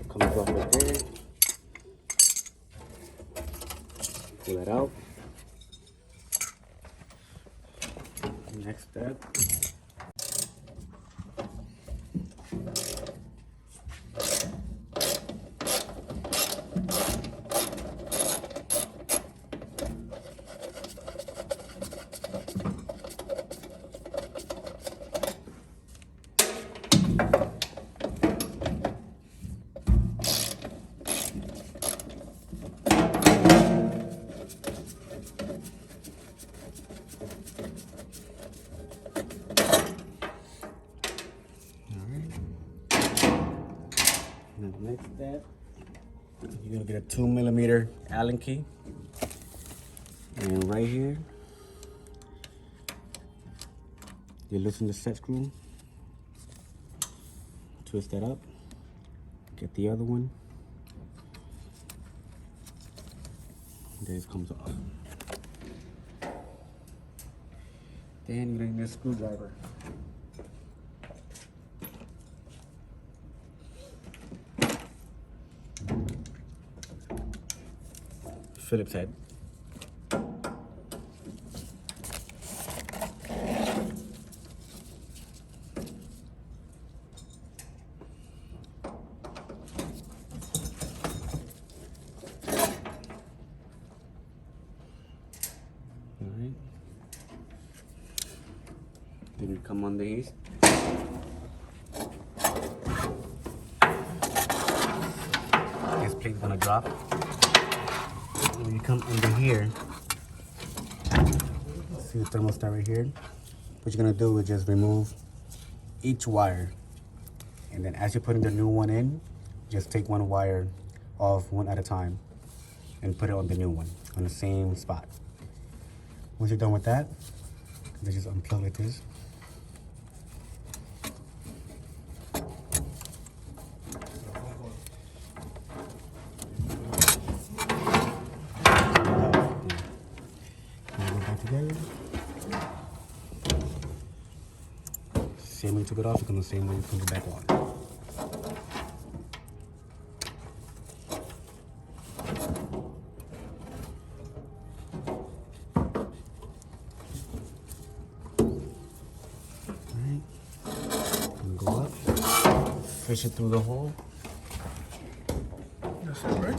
Comes off right there. Pull it out. Next step. And the next step, you're gonna get a 2mm Allen key, and right here, you loosen the set screw, twist that up, get the other one, there it comes off. Then you're gonna need a screwdriver. Phillips head. Alright. Then you come on these. This plate's gonna drop. When you come under here, see the thermostat right here? What you're gonna do is just remove each wire. And then as you're putting the new one in, just take one wire off one at a time and put it on the new one on the same spot. Once you're done with that, they just unplug like this. Together. Same way you took it off, it's gonna the same way you put it back on. Alright. And go up. Fish it through the hole. That's all right.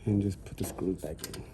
And just put the screws back in.